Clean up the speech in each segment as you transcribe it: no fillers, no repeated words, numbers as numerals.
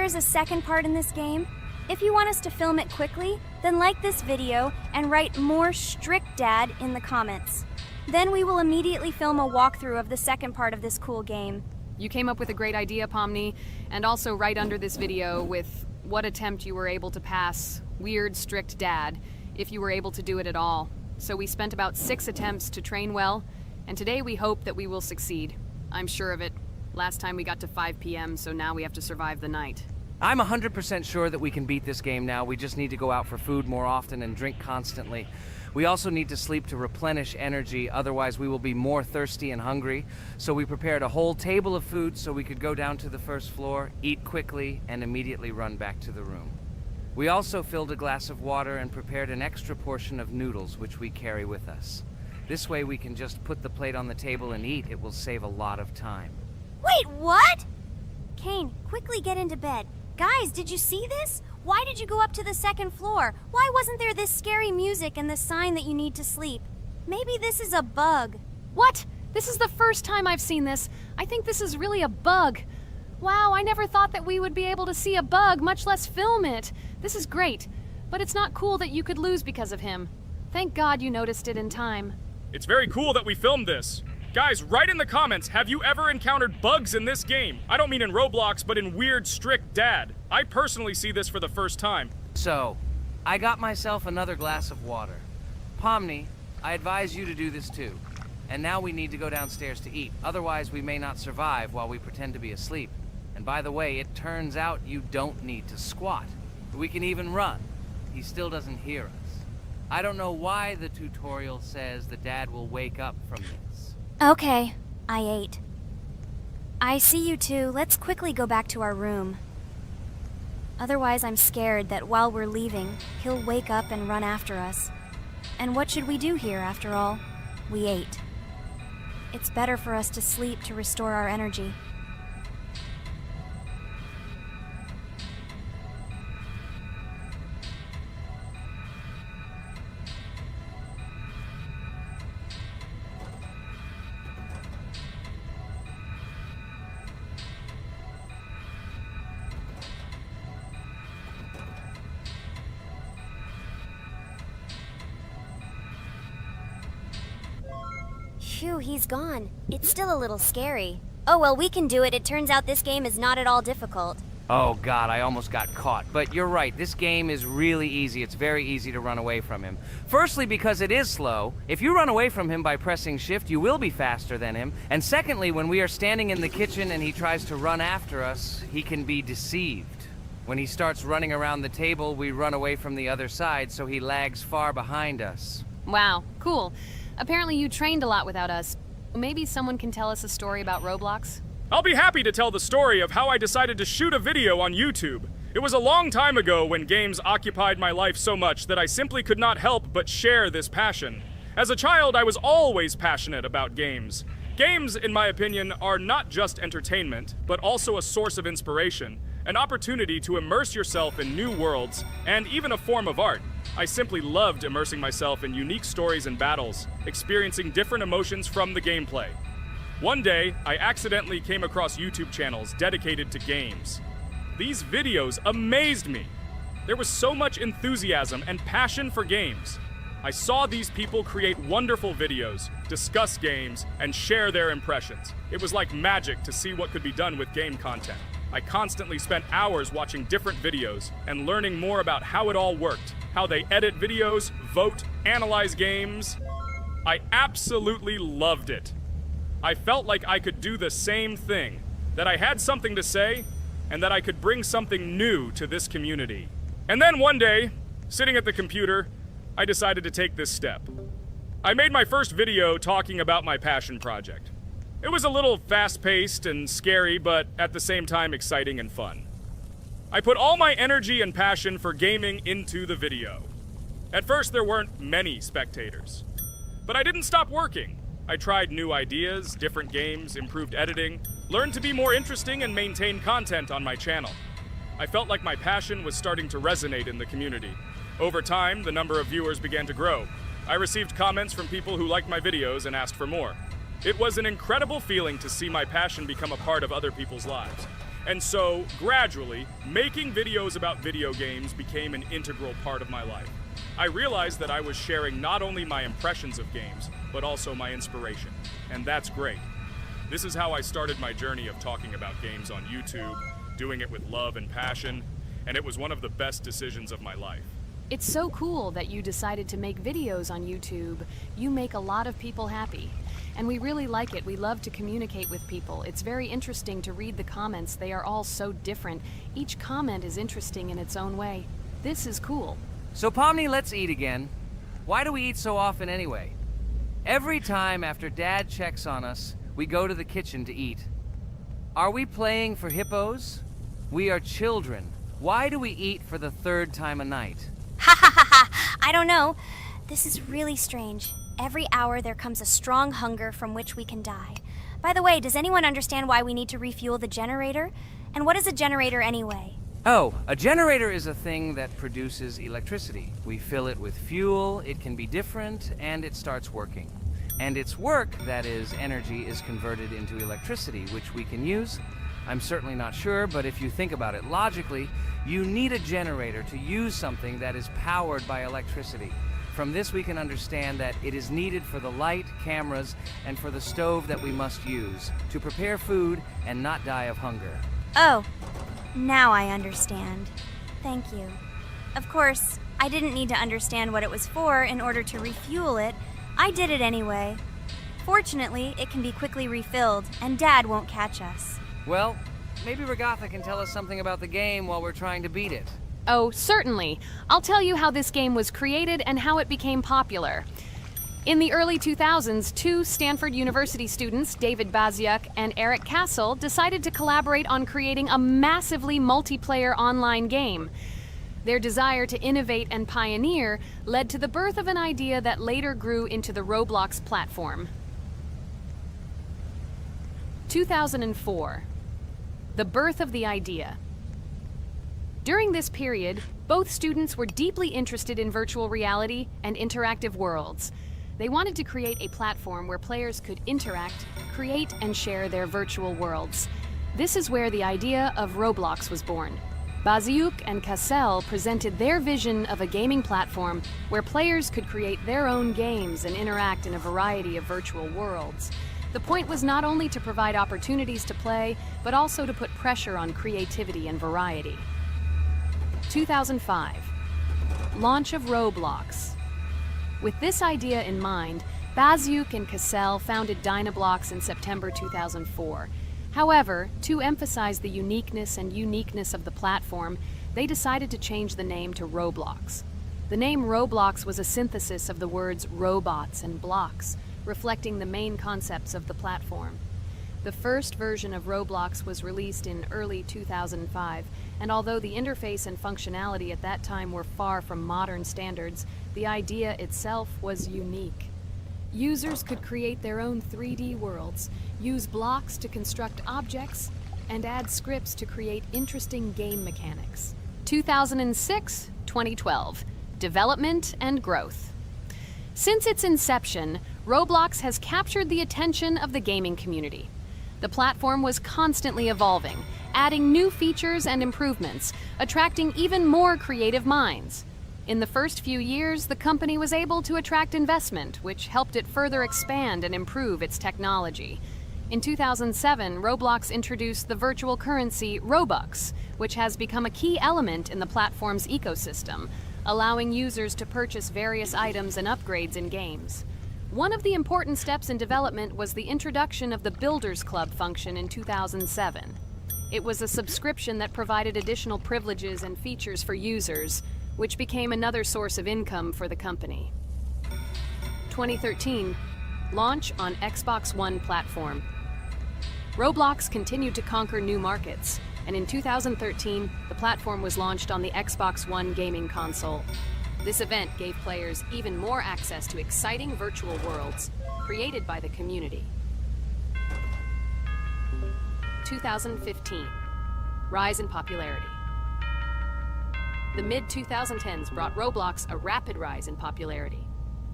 there is a second part in this game? If you want us to film it quickly, then like this video and write "more strict dad" in the comments. Then we will immediately film a walkthrough of the second part of this cool game. You came up with a great idea, Pomni, and also right under this video with what attempt you were able to pass weird strict dad, if you were able to do it at all. So we spent about 6 attempts to train well, and today we hope that we will succeed. I'm sure of it. Last time we got to 5 p.m., so now we have to survive the night. I'm 100% sure that we can beat this game now. We just need to go out for food more often and drink constantly. We also need to sleep to replenish energy, otherwise we will be more thirsty and hungry. So we prepared a whole table of food so we could go down to the first floor, eat quickly, and immediately run back to the room. We also filled a glass of water and prepared an extra portion of noodles, which we carry with us. This way we can just put the plate on the table and eat. It will save a lot of time. Wait, what? Kane, quickly get into bed. Guys, did you see this? Why did you go up to the second floor? Why wasn't there this scary music and the sign that you need to sleep? Maybe this is a bug. What? This is the first time I've seen this. I think this is really a bug. Wow, I never thought that we would be able to see a bug, much less film it. This is great, but it's not cool that you could lose because of him. Thank God you noticed it in time. It's very cool that we filmed this. Guys, write in the comments, have you ever encountered bugs in this game? I don't mean in Roblox, but in weird, strict dad. I personally see this for the first time. So, I got myself another glass of water. Pomni, I advise you to do this too. And now we need to go downstairs to eat. Otherwise, we may not survive while we pretend to be asleep. And by the way, it turns out you don't need to squat. We can even run. He still doesn't hear us. I don't know why the tutorial says that Dad will wake up from this. Okay, I ate. I see you two. Let's quickly go back to our room. Otherwise, I'm scared that while we're leaving, he'll wake up and run after us. And what should we do here, after all? We ate. It's better for us to sleep to restore our energy. Phew, he's gone. It's still a little scary. Oh well, we can do it. It turns out this game is not at all difficult. Oh God, I almost got caught. But you're right, this game is really easy. It's very easy to run away from him. Firstly, because it is slow. If you run away from him by pressing shift, you will be faster than him. And secondly, when we are standing in the kitchen and he tries to run after us, he can be deceived. When he starts running around the table, we run away from the other side, so he lags far behind us. Wow, cool. Apparently you trained a lot without us. Maybe someone can tell us a story about Roblox? I'll be happy to tell the story of how I decided to shoot a video on YouTube. It was a long time ago when games occupied my life so much that I simply could not help but share this passion. As a child, I was always passionate about games. Games, in my opinion, are not just entertainment, but also a source of inspiration, an opportunity to immerse yourself in new worlds, and even a form of art. I simply loved immersing myself in unique stories and battles, experiencing different emotions from the gameplay. One day, I accidentally came across YouTube channels dedicated to games. These videos amazed me. There was so much enthusiasm and passion for games. I saw these people create wonderful videos, discuss games, and share their impressions. It was like magic to see what could be done with game content. I constantly spent hours watching different videos and learning more about how it all worked, how they edit videos, vote, analyze games. I absolutely loved it. I felt like I could do the same thing, that I had something to say, and that I could bring something new to this community. And then one day, sitting at the computer, I decided to take this step. I made my first video talking about my passion project. It was a little fast-paced and scary, but at the same time exciting and fun. I put all my energy and passion for gaming into the video. At first, there weren't many spectators. But I didn't stop working. I tried new ideas, different games, improved editing, learned to be more interesting, and maintain content on my channel. I felt like my passion was starting to resonate in the community. Over time, the number of viewers began to grow. I received comments from people who liked my videos and asked for more. It was an incredible feeling to see my passion become a part of other people's lives. And so, gradually, making videos about video games became an integral part of my life. I realized that I was sharing not only my impressions of games, but also my inspiration. And that's great. This is how I started my journey of talking about games on YouTube, doing it with love and passion, and it was one of the best decisions of my life. It's so cool that you decided to make videos on YouTube. You make a lot of people happy. And we really like it. We love to communicate with people. It's very interesting to read the comments. They are all so different. Each comment is interesting in its own way. This is cool. So Pomni, let's eat again. Why do we eat so often anyway? Every time after Dad checks on us, we go to the kitchen to eat. Are we playing for hippos? We are children. Why do we eat for the third time a night? Ha ha ha ha! I don't know. This is really strange. Every hour there comes a strong hunger from which we can die. By the way, does anyone understand why we need to refuel the generator? And what is a generator anyway? Oh, a generator is a thing that produces electricity. We fill it with fuel, it can be different, and it starts working. And its work, that is, energy, is converted into electricity, which we can use. I'm certainly not sure, but if you think about it logically, you need a generator to use something that is powered by electricity. From this we can understand that it is needed for the light, cameras, and for the stove that we must use, to prepare food and not die of hunger. Oh, now I understand. Thank you. Of course, I didn't need to understand what it was for in order to refuel it. I did it anyway. Fortunately, it can be quickly refilled, and Dad won't catch us. Well, maybe Regatha can tell us something about the game while we're trying to beat it. Oh, certainly. I'll tell you how this game was created and how it became popular. In the early 2000s, two Stanford University students, David Baziuk and Eric Castle, decided to collaborate on creating a massively multiplayer online game. Their desire to innovate and pioneer led to the birth of an idea that later grew into the Roblox platform. 2004. The birth of the idea. During this period, both students were deeply interested in virtual reality and interactive worlds. They wanted to create a platform where players could interact, create, and share their virtual worlds. This is where the idea of Roblox was born. Baziuk and Cassell presented their vision of a gaming platform where players could create their own games and interact in a variety of virtual worlds. The point was not only to provide opportunities to play, but also to put pressure on creativity and variety. 2005. Launch of Roblox. With this idea in mind, Baziuk and Cassell founded Dynablox in September 2004. However, to emphasize the uniqueness of the platform, they decided to change the name to Roblox. The name Roblox was a synthesis of the words robots and blocks, reflecting the main concepts of the platform. The first version of Roblox was released in early 2005, and although the interface and functionality at that time were far from modern standards, the idea itself was unique. Users could create their own 3D worlds, use blocks to construct objects, and add scripts to create interesting game mechanics. 2006-2012. Development and growth. Since its inception, Roblox has captured the attention of the gaming community. The platform was constantly evolving, adding new features and improvements, attracting even more creative minds. In the first few years, the company was able to attract investment, which helped it further expand and improve its technology. In 2007, Roblox introduced the virtual currency Robux, which has become a key element in the platform's ecosystem, allowing users to purchase various items and upgrades in games. One of the important steps in development was the introduction of the Builders Club function in 2007. It was a subscription that provided additional privileges and features for users, which became another source of income for the company. 2013, launch on Xbox One platform. Roblox continued to conquer new markets, and in 2013, the platform was launched on the Xbox One gaming console. This event gave players even more access to exciting virtual worlds created by the community. 2015, rise in popularity. The mid-2010s brought Roblox a rapid rise in popularity.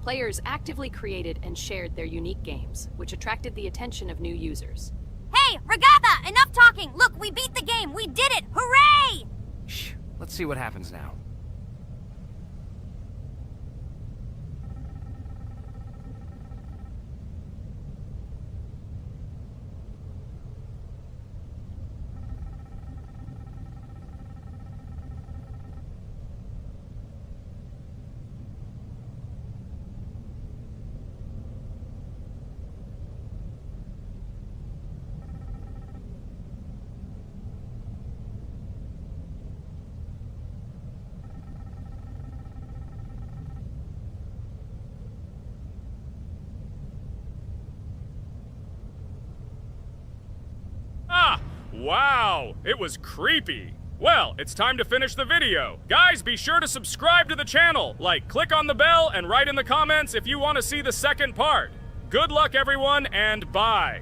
Players actively created and shared their unique games, which attracted the attention of new users. Hey, Regatha, enough talking! Look, we beat the game! We did it! Hooray! Shh, let's see what happens now. Wow, it was creepy. Well, it's time to finish the video. Guys, be sure to subscribe to the channel. Click on the bell and write in the comments if you want to see the second part. Good luck, everyone, and bye.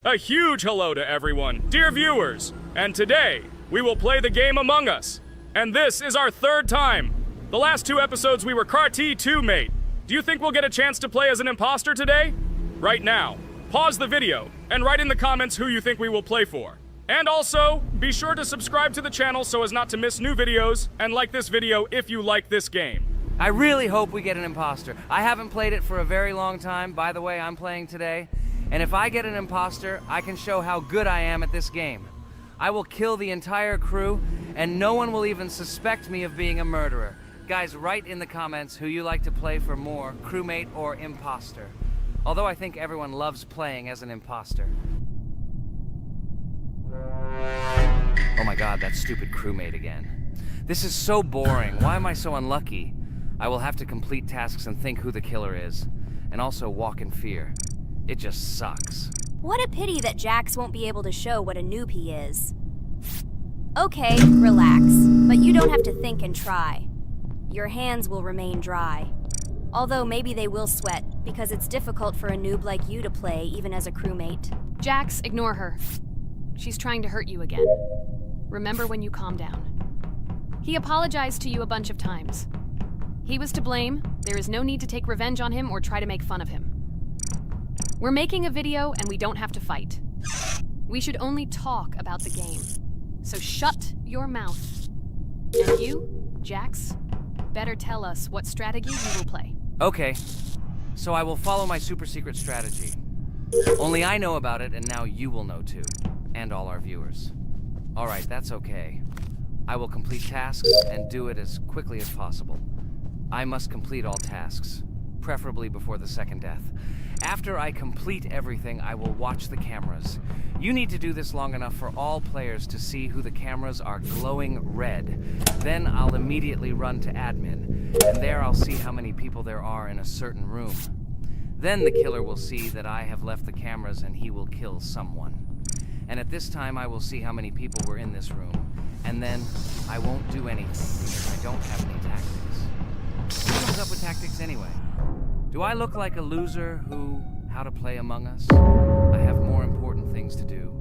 A huge hello to everyone, dear viewers. And today, we will play the game Among Us. And this is our third time. The last 2 episodes we were Carti 2 mate. Do you think we'll get a chance to play as an imposter today? Right now, pause the video and write in the comments who you think we will play for. And also, be sure to subscribe to the channel so as not to miss new videos, and like this video if you like this game. I really hope we get an imposter. I haven't played it for a very long time. By the way, I'm playing today. And if I get an imposter, I can show how good I am at this game. I will kill the entire crew, and no one will even suspect me of being a murderer. Guys, write in the comments who you like to play for more, crewmate or imposter. Although I think everyone loves playing as an imposter. Oh my god, that stupid crewmate again. This is so boring. Why am I so unlucky? I will have to complete tasks and think who the killer is. And also walk in fear. It just sucks. What a pity that Jax won't be able to show what a noob he is. Okay, relax. But you don't have to think and try. Your hands will remain dry. Although maybe they will sweat, because it's difficult for a noob like you to play, even as a crewmate. Jax, ignore her. She's trying to hurt you again. Remember when you calm down. He apologized to you a bunch of times. He was to blame. There is no need to take revenge on him or try to make fun of him. We're making a video and we don't have to fight. We should only talk about the game. So shut your mouth. And you, Jax, better tell us what strategy you will play. Okay, so I will follow my super secret strategy. Only I know about it, and now you will know too. And all our viewers. Alright, that's okay. I will complete tasks and do it as quickly as possible. I must complete all tasks, preferably before the second death. After I complete everything, I will watch the cameras. You need to do this long enough for all players to see who the cameras are glowing red. Then I'll immediately run to admin, and there I'll see how many people there are in a certain room. Then the killer will see that I have left the cameras and he will kill someone. And at this time I will see how many people were in this room. And then I won't do anything because I don't have any tactics. Who comes up with tactics anyway? Do I look like a loser who, how to play Among Us? I have more important things to do.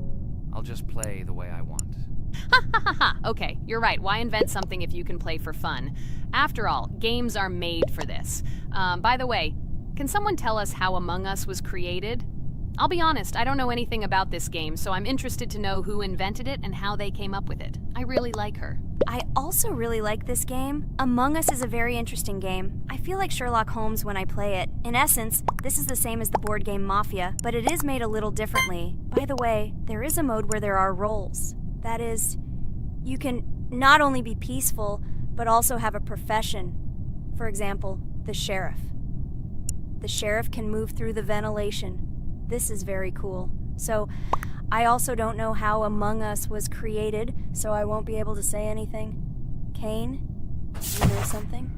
I'll just play the way I want. Ha ha ha ha! Okay, you're right. Why invent something if you can play for fun? After all, games are made for this. By the way, can someone tell us how Among Us was created? I'll be honest, I don't know anything about this game, so I'm interested to know who invented it and how they came up with it. I really like her. I also really like this game. Among Us is a very interesting game. I feel like Sherlock Holmes when I play it. In essence, this is the same as the board game Mafia, but it is made a little differently. By the way, there is a mode where there are roles. That is, you can not only be peaceful, but also have a profession. For example, the sheriff. The sheriff can move through the ventilation. This is very cool. So, I also don't know how Among Us was created, so I won't be able to say anything. Kane, you know something?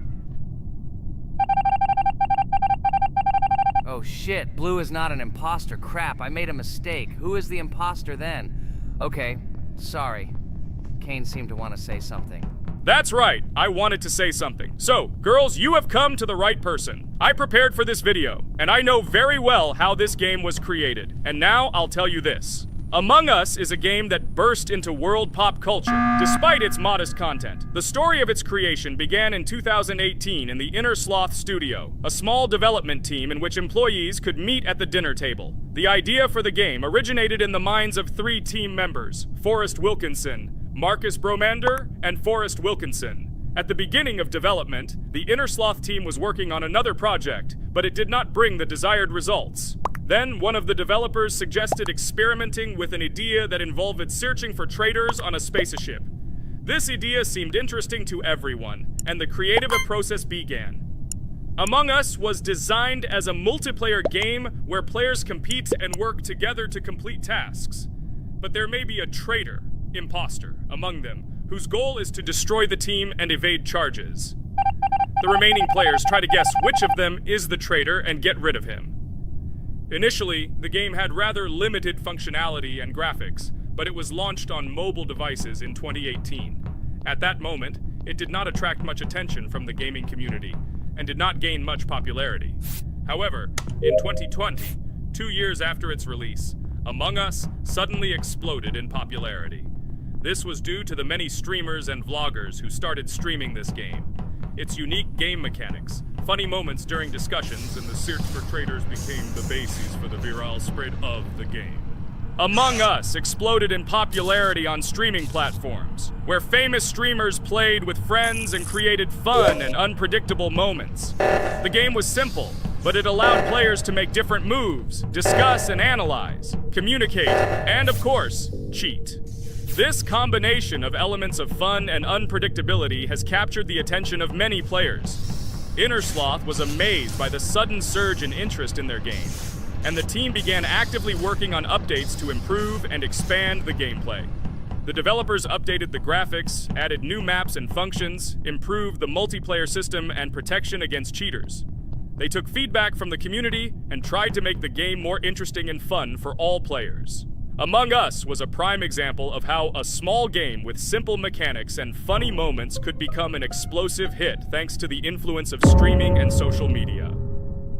Oh shit, Blue is not an imposter. Crap, I made a mistake. Who is the imposter then? Okay, sorry. Kane seemed to want to say something. That's right, I wanted to say something. So, girls, you have come to the right person. I prepared for this video, and I know very well how this game was created. And now I'll tell you this. Among Us is a game that burst into world pop culture, despite its modest content. The story of its creation began in 2018 in the Inner Sloth Studio, a small development team in which employees could meet at the dinner table. The idea for the game originated in the minds of 3 team members, Forrest Wilkinson, Marcus Bromander, and Forrest Wilkinson. At the beginning of development, the Inner Sloth team was working on another project, but it did not bring the desired results. Then, one of the developers suggested experimenting with an idea that involved searching for traitors on a spaceship. This idea seemed interesting to everyone, and the creative process began. Among Us was designed as a multiplayer game where players compete and work together to complete tasks. But there may be a traitor, imposter, among them, whose goal is to destroy the team and evade charges. The remaining players try to guess which of them is the traitor and get rid of him. Initially, the game had rather limited functionality and graphics, but it was launched on mobile devices in 2018. At that moment, it did not attract much attention from the gaming community, and did not gain much popularity. However, in 2020, 2 years after its release, Among Us suddenly exploded in popularity. This was due to the many streamers and vloggers who started streaming this game. Its unique game mechanics, funny moments during discussions, and the search for traitors became the basis for the viral spread of the game. Among Us exploded in popularity on streaming platforms, where famous streamers played with friends and created fun and unpredictable moments. The game was simple, but it allowed players to make different moves, discuss and analyze, communicate, and of course, cheat. This combination of elements of fun and unpredictability has captured the attention of many players. Inner Sloth was amazed by the sudden surge in interest in their game, and the team began actively working on updates to improve and expand the gameplay. The developers updated the graphics, added new maps and functions, improved the multiplayer system and protection against cheaters. They took feedback from the community and tried to make the game more interesting and fun for all players. Among Us was a prime example of how a small game with simple mechanics and funny moments could become an explosive hit thanks to the influence of streaming and social media.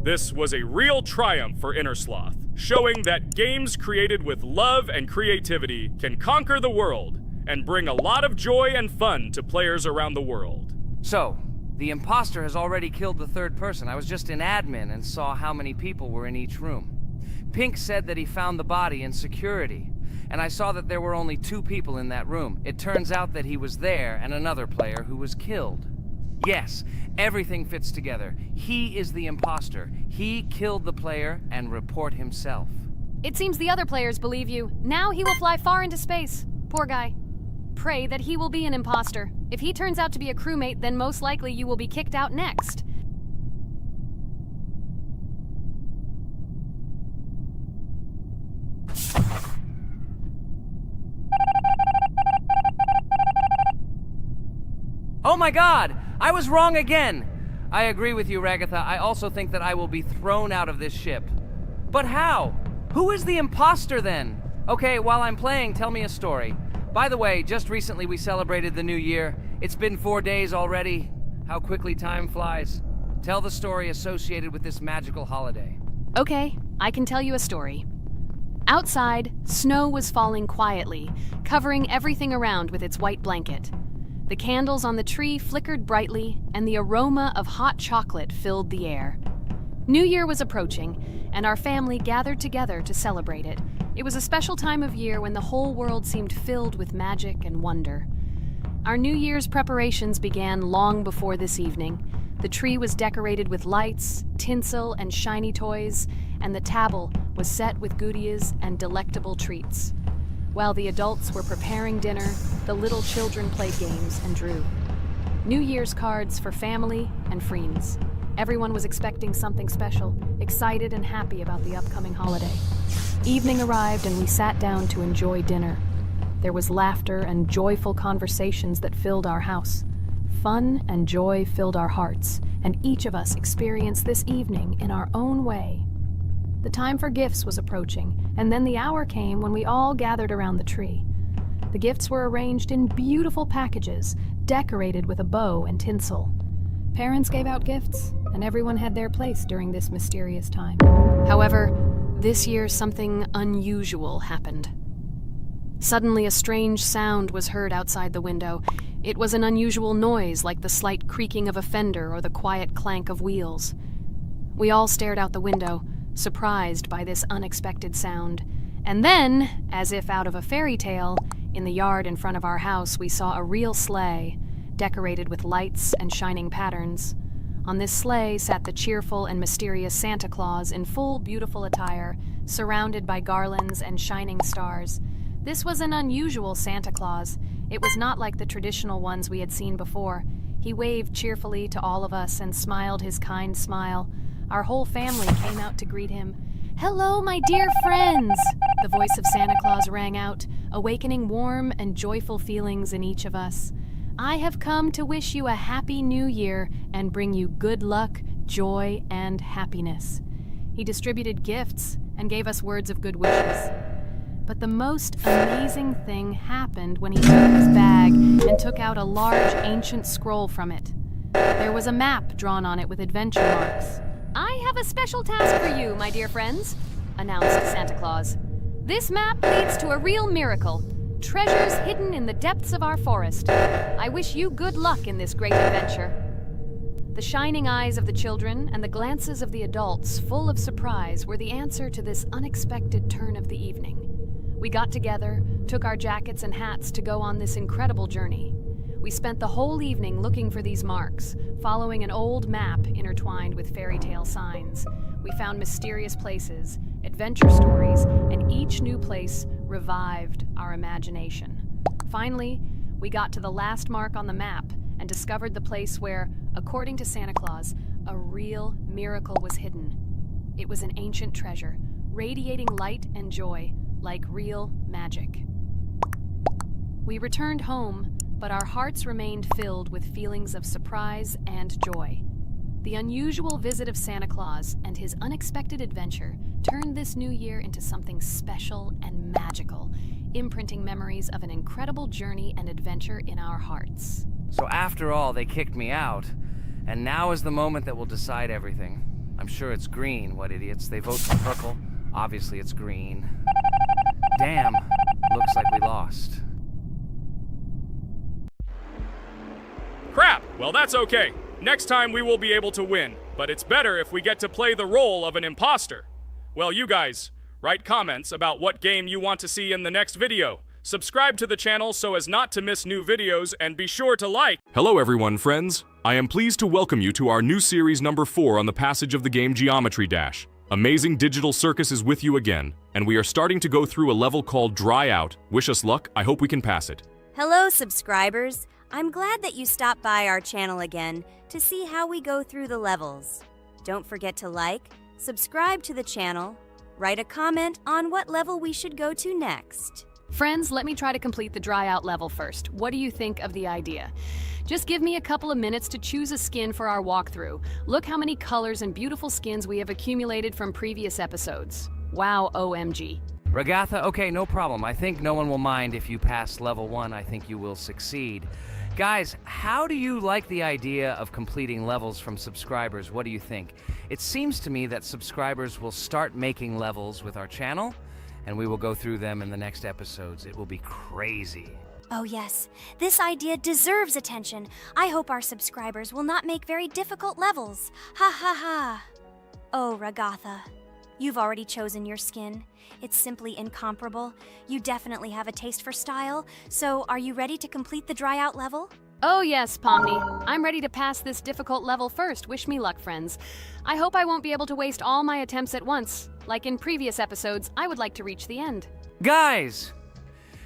This was a real triumph for Inner Sloth, showing that games created with love and creativity can conquer the world and bring a lot of joy and fun to players around the world. So, the imposter has already killed the 3rd person. I was just in admin and saw how many people were in each room. Pink said that he found the body in security, and I saw that there were only 2 people in that room. It turns out that he was there and another player who was killed. Yes, everything fits together. He is the imposter. He killed the player and report himself. It seems the other players believe you. Now he will fly far into space. Poor guy. Pray that he will be an imposter. If he turns out to be a crewmate, then most likely you will be kicked out next. Oh my god! I was wrong again! I agree with you, Ragatha. I also think that I will be thrown out of this ship. But how? Who is the imposter then? Okay, while I'm playing, tell me a story. By the way, just recently we celebrated the new year. It's been 4 days already. How quickly time flies. Tell the story associated with this magical holiday. Okay, I can tell you a story. Outside, snow was falling quietly, covering everything around with its white blanket. The candles on the tree flickered brightly, and the aroma of hot chocolate filled the air. New Year was approaching, and our family gathered together to celebrate it. It was a special time of year when the whole world seemed filled with magic and wonder. Our New Year's preparations began long before this evening. The tree was decorated with lights, tinsel, and shiny toys, and the table was set with goodies and delectable treats. While the adults were preparing dinner, the little children played games and drew. New Year's cards for family and friends. Everyone was expecting something special, excited and happy about the upcoming holiday. Evening arrived and we sat down to enjoy dinner. There was laughter and joyful conversations that filled our house. Fun and joy filled our hearts, and each of us experienced this evening in our own way. The time for gifts was approaching, and then the hour came when we all gathered around the tree. The gifts were arranged in beautiful packages, decorated with a bow and tinsel. Parents gave out gifts, and everyone had their place during this mysterious time. However, this year something unusual happened. Suddenly, a strange sound was heard outside the window. It was an unusual noise, like the slight creaking of a fender or the quiet clank of wheels. We all stared out the window, surprised by this unexpected sound. And then, as if out of a fairy tale, in the yard in front of our house, we saw a real sleigh, decorated with lights and shining patterns. On this sleigh sat the cheerful and mysterious Santa Claus in full, beautiful attire, surrounded by garlands and shining stars. This was an unusual Santa Claus. It was not like the traditional ones we had seen before. He waved cheerfully to all of us and smiled his kind smile. Our whole family came out to greet him. "Hello, my dear friends!" The voice of Santa Claus rang out, awakening warm and joyful feelings in each of us. "I have come to wish you a happy new year and bring you good luck, joy, and happiness." He distributed gifts and gave us words of good wishes. But the most amazing thing happened when he took his bag and took out a large ancient scroll from it. There was a map drawn on it with adventure marks. "I have a special task for you, my dear friends," announced Santa Claus. "This map leads to a real miracle. Treasures hidden in the depths of our forest. I wish you good luck in this great adventure." The shining eyes of the children and the glances of the adults, full of surprise, were the answer to this unexpected turn of the evening. We got together, took our jackets and hats to go on this incredible journey. We spent the whole evening looking for these marks, following an old map intertwined with fairy tale signs. We found mysterious places, adventure stories, and each new place revived our imagination. Finally, we got to the last mark on the map and discovered the place where, according to Santa Claus, a real miracle was hidden. It was an ancient treasure, radiating light and joy, like real magic. We returned home, but our hearts remained filled with feelings of surprise and joy. The unusual visit of Santa Claus and his unexpected adventure turned this new year into something special and magical, imprinting memories of an incredible journey and adventure in our hearts. So after all, they kicked me out, and now is the moment that will decide everything. I'm sure it's green, what idiots. They vote for purple. Obviously it's green. Damn, looks like we lost. Crap! Well, that's okay. Next time we will be able to win, but it's better if we get to play the role of an imposter. Well, you guys, write comments about what game you want to see in the next video. Subscribe to the channel so as not to miss new videos, and be sure to like. Hello everyone, friends. I am pleased to welcome you to our new series number 4 on the passage of the game Geometry Dash. Amazing Digital Circus is with you again, and we are starting to go through a level called Dry Out. Wish us luck, I hope we can pass it. Hello, subscribers. I'm glad that you stopped by our channel again to see how we go through the levels. Don't forget to like, subscribe to the channel, write a comment on what level we should go to next. Friends, let me try to complete the dry out level first. What do you think of the idea? Just give me a couple of minutes to choose a skin for our walkthrough. Look how many colors and beautiful skins we have accumulated from previous episodes. Wow, OMG. Ragatha, okay, no problem. I think no one will mind if you pass level 1. I think you will succeed. Guys, how do you like the idea of completing levels from subscribers? What do you think? It seems to me that subscribers will start making levels with our channel, and we will go through them in the next episodes. It will be crazy. Oh yes, this idea deserves attention. I hope our subscribers will not make very difficult levels. Ha ha ha. Oh, Ragatha, you've already chosen your skin. It's simply incomparable. You definitely have a taste for style. So, are you ready to complete the dry out level? Oh yes, Pomni. I'm ready to pass this difficult level first. Wish me luck, friends. I hope I won't be able to waste all my attempts at once. Like in previous episodes, I would like to reach the end. Guys!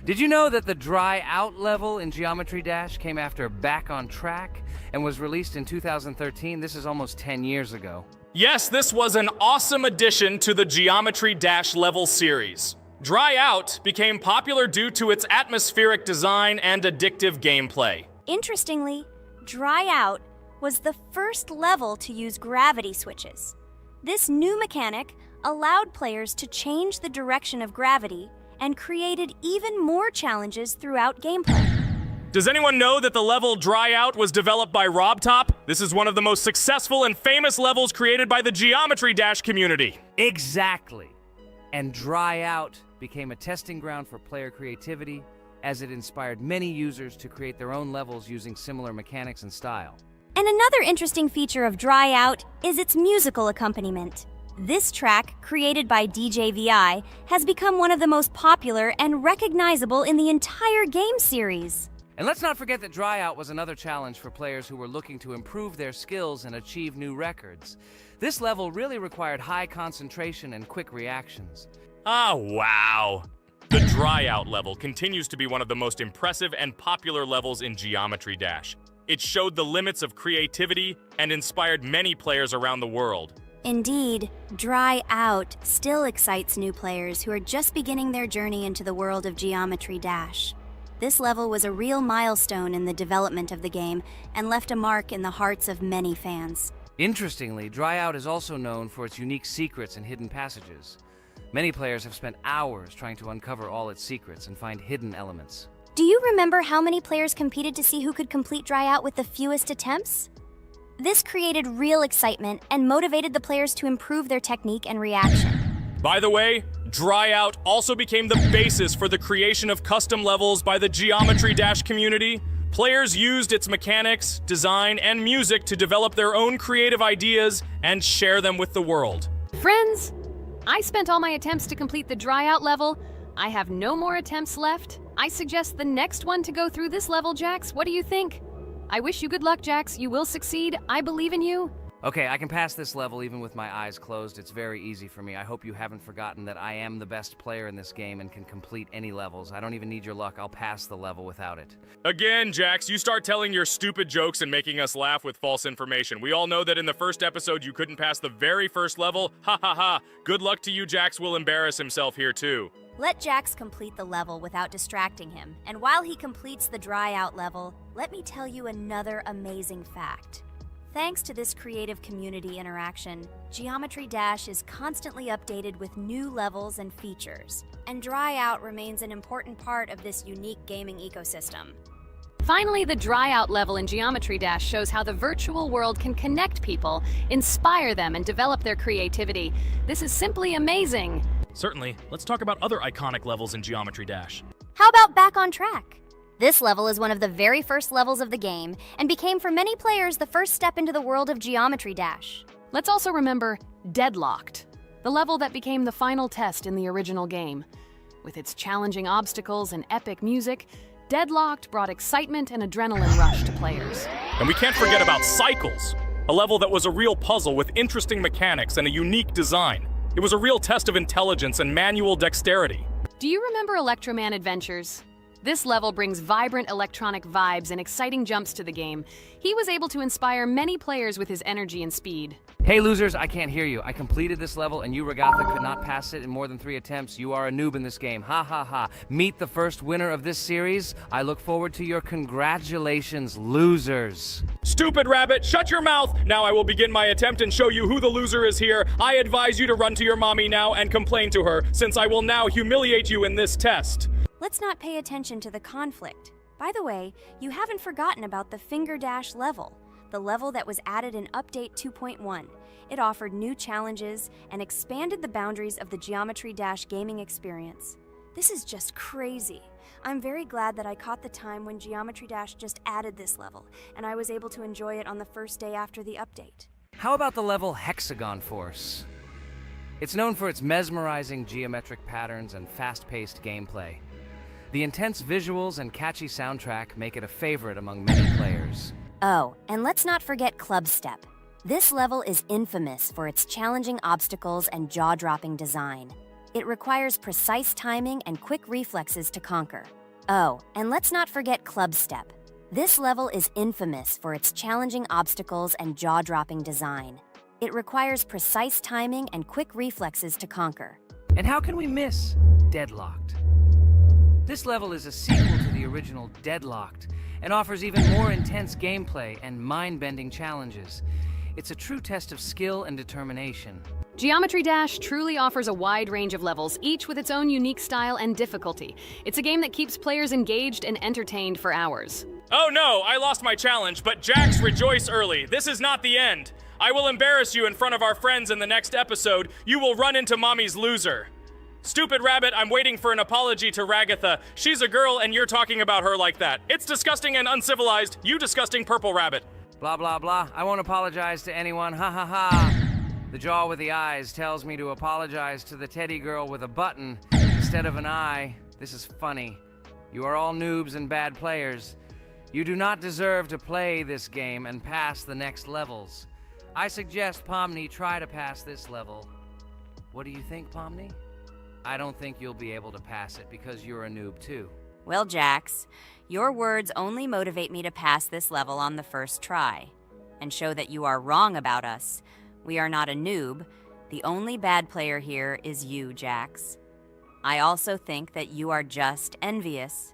Did you know that the Dry Out level in Geometry Dash came after Back on Track and was released in 2013? This is almost 10 years ago. Yes, this was an awesome addition to the Geometry Dash level series. Dry Out became popular due to its atmospheric design and addictive gameplay. Interestingly, Dry Out was the first level to use gravity switches. This new mechanic allowed players to change the direction of gravity and created even more challenges throughout gameplay. Does anyone know that the level Dry Out was developed by RobTop? This is one of the most successful and famous levels created by the Geometry Dash community. Exactly. And Dry Out became a testing ground for player creativity, as it inspired many users to create their own levels using similar mechanics and style. And another interesting feature of Dry Out is its musical accompaniment. This track, created by DJ VI, has become one of the most popular and recognizable in the entire game series. And let's not forget that Dry Out was another challenge for players who were looking to improve their skills and achieve new records. This level really required high concentration and quick reactions. Ah, wow! The Dry Out level continues to be one of the most impressive and popular levels in Geometry Dash. It showed the limits of creativity and inspired many players around the world. Indeed, Dry Out still excites new players who are just beginning their journey into the world of Geometry Dash. This level was a real milestone in the development of the game and left a mark in the hearts of many fans. Interestingly, Dry Out is also known for its unique secrets and hidden passages. Many players have spent hours trying to uncover all its secrets and find hidden elements. Do you remember how many players competed to see who could complete Dry Out with the fewest attempts? This created real excitement and motivated the players to improve their technique and reaction. By the way, Dry Out also became the basis for the creation of custom levels by the Geometry Dash community. Players used its mechanics, design, and music to develop their own creative ideas and share them with the world. Friends, I spent all my attempts to complete the Dry Out level. I have no more attempts left. I suggest the next one to go through this level, Jax. What do you think? I wish you good luck, Jax. You will succeed. I believe in you. Okay, I can pass this level even with my eyes closed. It's very easy for me. I hope you haven't forgotten that I am the best player in this game and can complete any levels. I don't even need your luck. I'll pass the level without it. Again, Jax, you start telling your stupid jokes and making us laugh with false information. We all know that in the first episode you couldn't pass the very first level. Ha ha ha. Good luck to you, Jax will embarrass himself here too. Let Jax complete the level without distracting him, and while he completes the Dry Out level, let me tell you another amazing fact. Thanks to this creative community interaction, Geometry Dash is constantly updated with new levels and features, and Dry Out remains an important part of this unique gaming ecosystem. Finally, the Dry Out level in Geometry Dash shows how the virtual world can connect people, inspire them, and develop their creativity. This is simply amazing. Certainly. Let's talk about other iconic levels in Geometry Dash. How about Back on Track? This level is one of the very first levels of the game and became for many players the first step into the world of Geometry Dash. Let's also remember Deadlocked, the level that became the final test in the original game. With its challenging obstacles and epic music, Deadlocked brought excitement and adrenaline rush to players. And we can't forget about Cycles, a level that was a real puzzle with interesting mechanics and a unique design. It was a real test of intelligence and manual dexterity. Do you remember Electroman Adventures? This level brings vibrant electronic vibes and exciting jumps to the game. He was able to inspire many players with his energy and speed. Hey losers, I can't hear you. I completed this level and you, Regatha, could not pass it in more than 3 attempts. You are a noob in this game. Ha ha ha. Meet the first winner of this series. I look forward to your congratulations, losers. Stupid rabbit, shut your mouth! Now I will begin my attempt and show you who the loser is here. I advise you to run to your mommy now and complain to her, since I will now humiliate you in this test. Let's not pay attention to the conflict. By the way, you haven't forgotten about the Finger Dash level, the level that was added in Update 2.1. It offered new challenges and expanded the boundaries of the Geometry Dash gaming experience. This is just crazy. I'm very glad that I caught the time when Geometry Dash just added this level, and I was able to enjoy it on the first day after the update. How about the level Hexagon Force? It's known for its mesmerizing geometric patterns and fast-paced gameplay. The intense visuals and catchy soundtrack make it a favorite among many players. Oh, and let's not forget Club Step. This level is infamous for its challenging obstacles and jaw-dropping design. It requires precise timing and quick reflexes to conquer. Oh, and let's not forget Club Step. This level is infamous for its challenging obstacles and jaw-dropping design. It requires precise timing and quick reflexes to conquer. And how can we miss Deadlocked? This level is a sequel to the original Deadlocked and offers even more intense gameplay and mind-bending challenges. It's a true test of skill and determination. Geometry Dash truly offers a wide range of levels, each with its own unique style and difficulty. It's a game that keeps players engaged and entertained for hours. Oh no, I lost my challenge, but Jax, rejoice early. This is not the end. I will embarrass you in front of our friends in the next episode. You will run into Mommy's loser. Stupid rabbit, I'm waiting for an apology to Ragatha. She's a girl and you're talking about her like that. It's disgusting and uncivilized. You disgusting purple rabbit. Blah, blah, blah. I won't apologize to anyone. Ha ha ha. The jaw with the eyes tells me to apologize to the teddy girl with a button instead of an eye. This is funny. You are all noobs and bad players. You do not deserve to play this game and pass the next levels. I suggest Pomni try to pass this level. What do you think, Pomni? I don't think you'll be able to pass it because you're a noob too. Well, Jax, your words only motivate me to pass this level on the first try and show that you are wrong about us. We are not a noob. The only bad player here is you, Jax. I also think that you are just envious,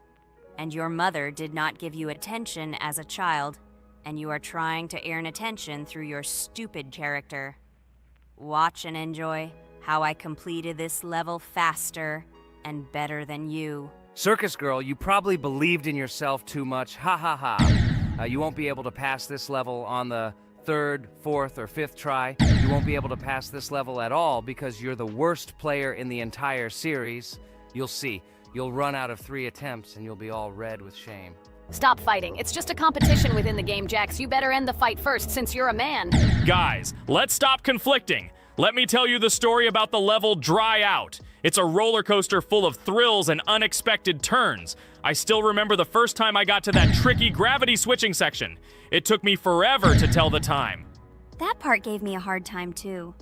and your mother did not give you attention as a child, and you are trying to earn attention through your stupid character. Watch and enjoy how I completed this level faster and better than you. Circus girl, you probably believed in yourself too much. Ha ha ha. You won't be able to pass this level on the third, fourth, or fifth try. You won't be able to pass this level at all because you're the worst player in the entire series. You'll see. You'll run out of 3 attempts and you'll be all red with shame. Stop fighting. It's just a competition within the game, Jax. You better end the fight first since you're a man. Guys, let's stop conflicting. Let me tell you the story about the level Dry Out. It's a roller coaster full of thrills and unexpected turns. I still remember the first time I got to that tricky gravity switching section. It took me forever to tell the time. That part gave me a hard time too.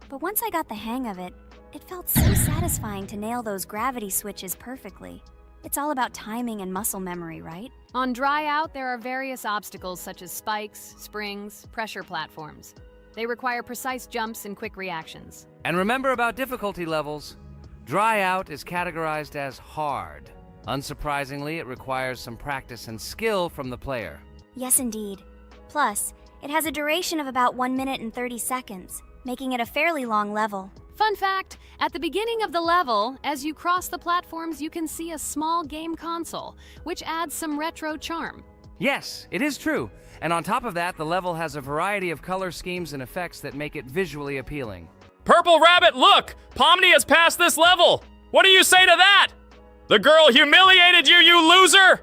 But once I got the hang of it, it felt so satisfying to nail those gravity switches perfectly. It's all about timing and muscle memory, right? On Dry Out, there are various obstacles such as spikes, springs, pressure platforms. They require precise jumps and quick reactions. And remember about difficulty levels. Dry Out is categorized as hard. Unsurprisingly, it requires some practice and skill from the player. Yes, indeed. Plus, it has a duration of about 1 minute and 30 seconds, making it a fairly long level. Fun fact, at the beginning of the level, as you cross the platforms, you can see a small game console, which adds some retro charm. Yes, it is true. And on top of that, the level has a variety of color schemes and effects that make it visually appealing. Purple rabbit, look! Pomni has passed this level! What do you say to that? The girl humiliated you, you loser!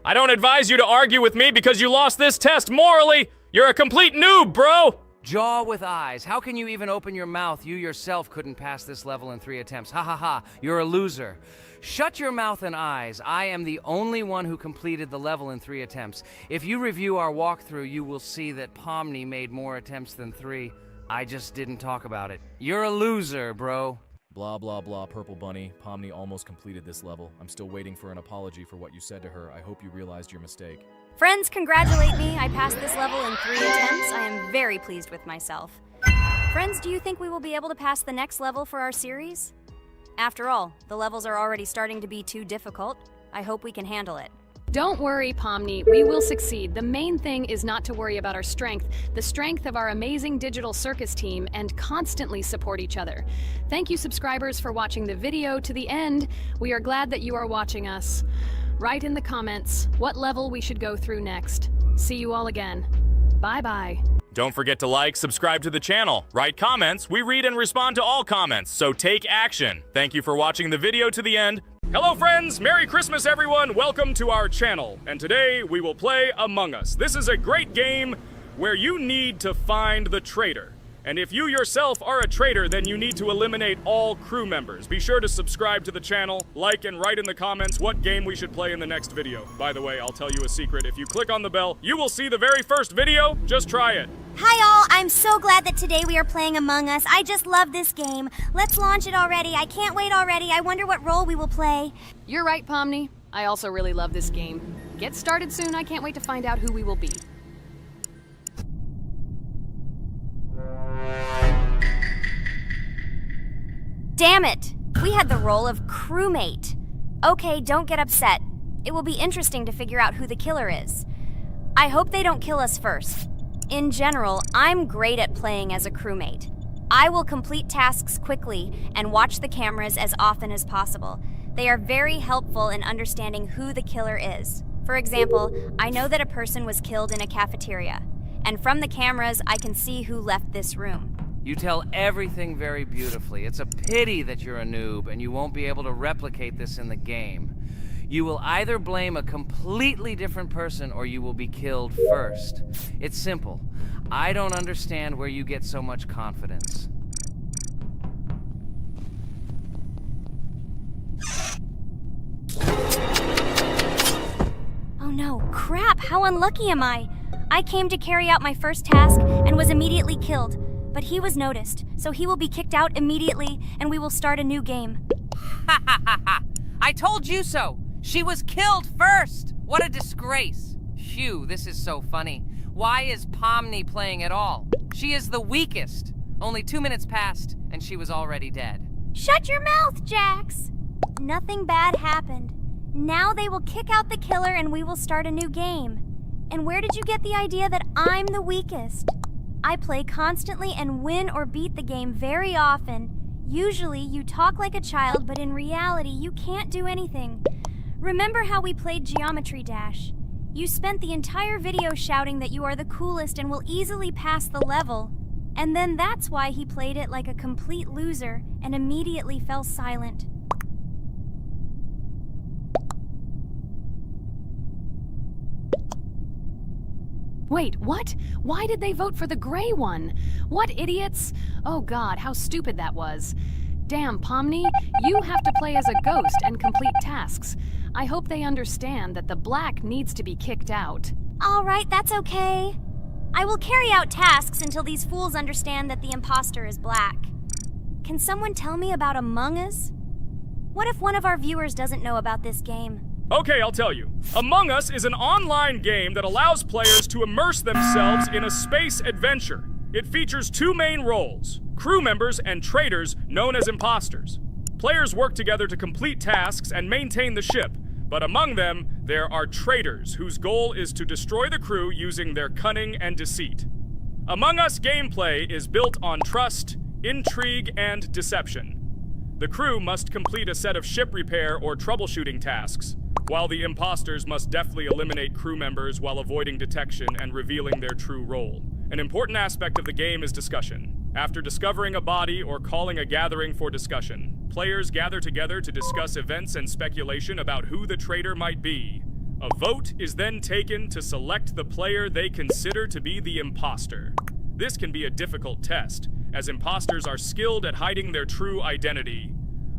I don't advise you to argue with me because you lost this test morally. You're a complete noob, bro! Jaw with eyes. How can you even open your mouth? You yourself couldn't pass this level in 3 attempts. Ha ha ha. You're a loser. Shut your mouth and eyes. I am the only one who completed the level in 3 attempts. If you review our walkthrough, you will see that Pomni made more attempts than 3. I just didn't talk about it. You're a loser, bro. Blah, blah, blah, Purple Bunny. Pomni almost completed this level. I'm still waiting for an apology for what you said to her. I hope you realized your mistake. Friends, congratulate me. I passed this level in 3 attempts. I am very pleased with myself. Friends, do you think we will be able to pass the next level for our series? After all, the levels are already starting to be too difficult. I hope we can handle it. Don't worry, Pomni. We will succeed. The main thing is not to worry about our strength, the strength of our amazing digital circus team, and constantly support each other. Thank you, subscribers, for watching the video to the end. We are glad that you are watching us. Write in the comments what level we should go through next. See you all again. Bye-bye. Don't forget to like, subscribe to the channel, write comments. We read and respond to all comments, so take action. Thank you for watching the video to the end. Hello friends, Merry Christmas everyone, welcome to our channel. And today we will play Among Us. This is a great game where you need to find the traitor. And if you yourself are a traitor, then you need to eliminate all crew members. Be sure to subscribe to the channel, like and write in the comments what game we should play in the next video. By the way, I'll tell you a secret. If you click on the bell, you will see the very first video. Just try it. Hi all, I'm so glad that today we are playing Among Us. I just love this game. Let's launch it already. I can't wait already. I wonder what role we will play. You're right, Pomni. I also really love this game. Get started soon. I can't wait to find out who we will be. Damn it! We had the role of crewmate. Okay, don't get upset. It will be interesting to figure out who the killer is. I hope they don't kill us first. In general, I'm great at playing as a crewmate. I will complete tasks quickly and watch the cameras as often as possible. They are very helpful in understanding who the killer is. For example, I know that a person was killed in a cafeteria, and from the cameras, I can see who left this room. You tell everything very beautifully. It's a pity that you're a noob and you won't be able to replicate this in the game. You will either blame a completely different person or you will be killed first. It's simple. I don't understand where you get so much confidence. Oh no, crap, how unlucky am I? I came to carry out my first task and was immediately killed, but he was noticed, so he will be kicked out immediately and we will start a new game. Ha ha ha ha! I told you so! She was killed first! What a disgrace! Phew, this is so funny. Why is Pomni playing at all? She is the weakest. Only 2 minutes passed, and she was already dead. Shut your mouth, Jax! Nothing bad happened. Now they will kick out the killer and we will start a new game. And where did you get the idea that I'm the weakest? I play constantly and win or beat the game very often. Usually you talk like a child, but in reality you can't do anything. Remember how we played Geometry Dash? You spent the entire video shouting that you are the coolest and will easily pass the level. And then that's why he played it like a complete loser and immediately fell silent. Wait, what? Why did they vote for the gray one? What idiots? Oh god, how stupid that was. Damn, Pomni, you have to play as a ghost and complete tasks. I hope they understand that the black needs to be kicked out. All right, that's okay. I will carry out tasks until these fools understand that the imposter is black. Can someone tell me about Among Us? What if one of our viewers doesn't know about this game? Okay, I'll tell you. Among Us is an online game that allows players to immerse themselves in a space adventure. It features 2 main roles, crew members and traitors known as imposters. Players work together to complete tasks and maintain the ship, but among them, there are traitors whose goal is to destroy the crew using their cunning and deceit. Among Us gameplay is built on trust, intrigue, and deception. The crew must complete a set of ship repair or troubleshooting tasks, while the imposters must deftly eliminate crew members while avoiding detection and revealing their true role. An important aspect of the game is discussion. After discovering a body or calling a gathering for discussion, players gather together to discuss events and speculation about who the traitor might be. A vote is then taken to select the player they consider to be the imposter. This can be a difficult test, as imposters are skilled at hiding their true identity.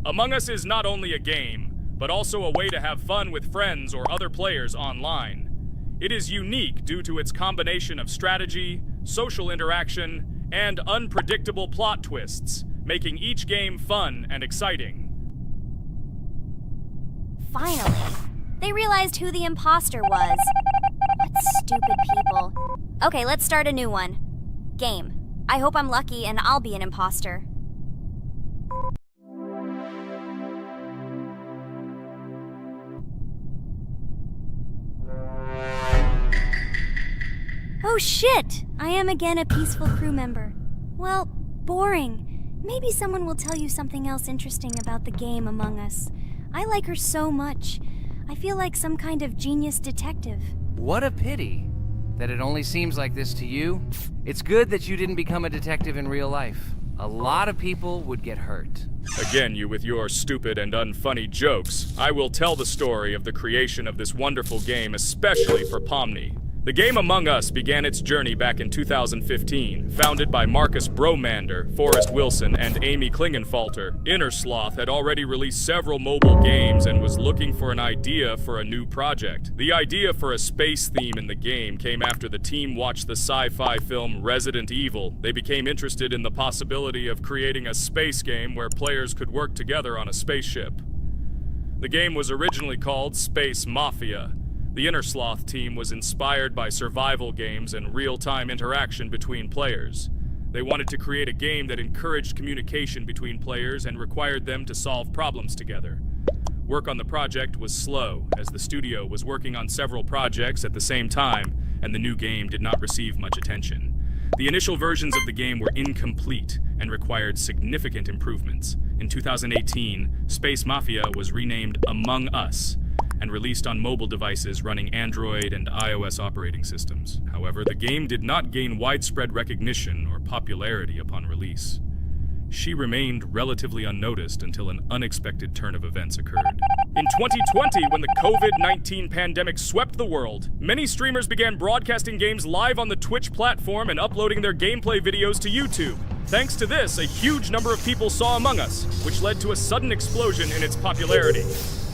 Among Us is not only a game, but also a way to have fun with friends or other players online. It is unique due to its combination of strategy, social interaction, and unpredictable plot twists, making each game fun and exciting. Finally, they realized who the imposter was. What stupid people. Okay, let's start a new one. Game. I hope I'm lucky and I'll be an imposter. Oh shit! I am again a peaceful crew member. Well, boring. Maybe someone will tell you something else interesting about the game Among Us. I like her so much. I feel like some kind of genius detective. What a pity that it only seems like this to you. It's good that you didn't become a detective in real life. A lot of people would get hurt. Again, you with your stupid and unfunny jokes. I will tell the story of the creation of this wonderful game, especially for Pomni. The game Among Us began its journey back in 2015. Founded by Marcus Bromander, Forrest Wilson, and Amy Klingenfalter, Innersloth had already released several mobile games and was looking for an idea for a new project. The idea for a space theme in the game came after the team watched the sci-fi film Resident Evil. They became interested in the possibility of creating a space game where players could work together on a spaceship. The game was originally called Space Mafia. The Innersloth team was inspired by survival games and real-time interaction between players. They wanted to create a game that encouraged communication between players and required them to solve problems together. Work on the project was slow, as the studio was working on several projects at the same time, and the new game did not receive much attention. The initial versions of the game were incomplete and required significant improvements. In 2018, Space Mafia was renamed Among Us. and released on mobile devices running Android and iOS operating systems. However, the game did not gain widespread recognition or popularity upon release. She remained relatively unnoticed until an unexpected turn of events occurred. In 2020, when the COVID-19 pandemic swept the world, many streamers began broadcasting games live on the Twitch platform and uploading their gameplay videos to YouTube. Thanks to this, a huge number of people saw Among Us, which led to a sudden explosion in its popularity.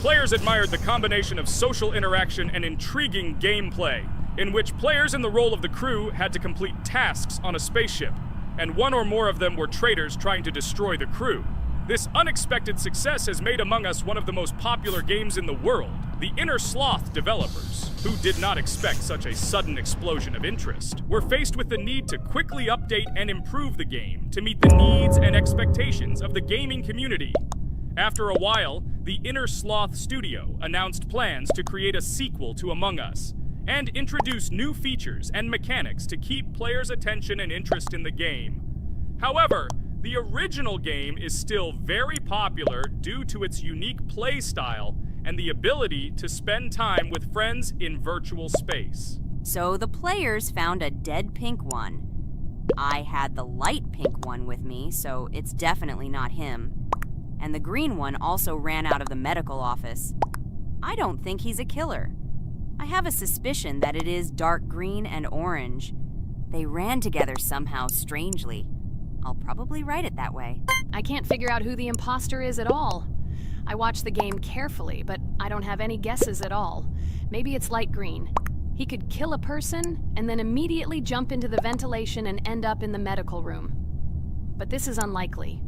Players admired the combination of social interaction and intriguing gameplay, in which players in the role of the crew had to complete tasks on a spaceship, and one or more of them were traitors trying to destroy the crew. This unexpected success has made Among Us one of the most popular games in the world. The Inner Sloth developers, who did not expect such a sudden explosion of interest, were faced with the need to quickly update and improve the game to meet the needs and expectations of the gaming community. After a while, the Inner Sloth studio announced plans to create a sequel to Among Us, and introduce new features and mechanics to keep players' attention and interest in the game. However, the original game is still very popular due to its unique play style and the ability to spend time with friends in virtual space. So the players found a dead pink one. I had the light pink one with me, so it's definitely not him. And the green one also ran out of the medical office. I don't think he's a killer. I have a suspicion that it is dark green and orange. They ran together somehow strangely. I'll probably write it that way. I can't figure out who the imposter is at all. I watched the game carefully, but I don't have any guesses at all. Maybe it's light green. He could kill a person and then immediately jump into the ventilation and end up in the medical room. But this is unlikely.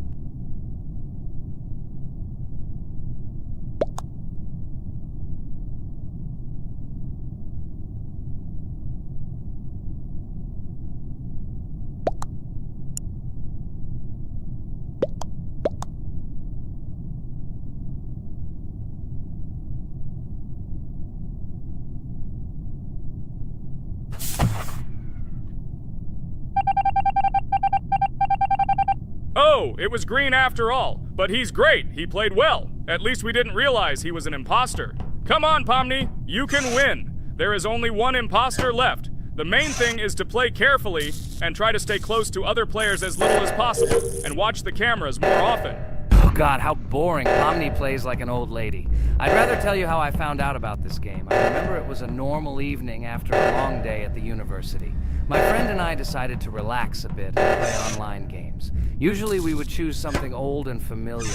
Oh, it was green after all. But he's great. He played well. At least we didn't realize he was an imposter. Come on, Pomni. You can win. There is only one imposter left. The main thing is to play carefully and try to stay close to other players as little as possible and watch the cameras more often. Oh god, how boring. Pomni plays like an old lady. I'd rather tell you how I found out about this game. I remember it was a normal evening after a long day at the university. My friend and I decided to relax a bit and play online games. Usually we would choose something old and familiar,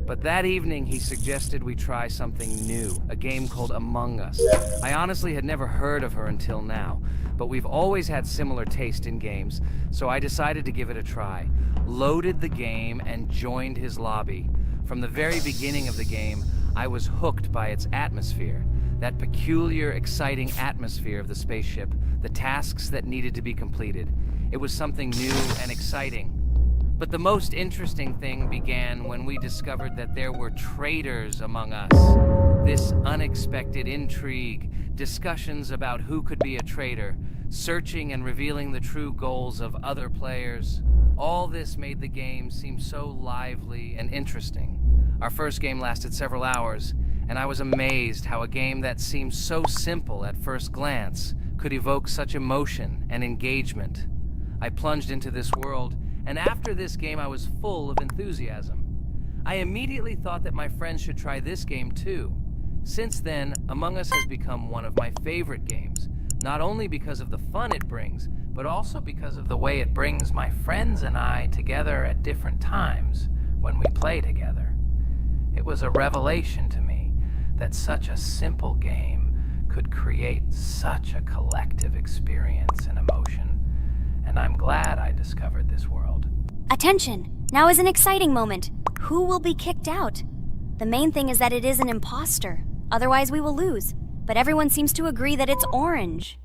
but that evening he suggested we try something new, a game called Among Us. I honestly had never heard of her until now, but we've always had similar taste in games, so I decided to give it a try. Loaded the game and joined his lobby. From the very beginning of the game, I was hooked by its atmosphere. That peculiar, exciting atmosphere of the spaceship, the tasks that needed to be completed. It was something new and exciting. But the most interesting thing began when we discovered that there were traitors among us. This unexpected intrigue, discussions about who could be a traitor, searching and revealing the true goals of other players. All this made the game seem so lively and interesting. Our first game lasted several hours, and I was amazed how a game that seemed so simple at first glance could evoke such emotion and engagement. I plunged into this world, and after this game I was full of enthusiasm. I immediately thought that my friends should try this game too. Since then, Among Us has become one of my favorite games, not only because of the fun it brings, but also because of the way it brings my friends and I together at different times when we play together. It was a revelation to me that such a simple game could create such a collective experience and emotion, and I'm glad I discovered this world. Attention! Now is an exciting moment. Who will be kicked out? The main thing is that it is an imposter. Otherwise we will lose. But everyone seems to agree that it's orange.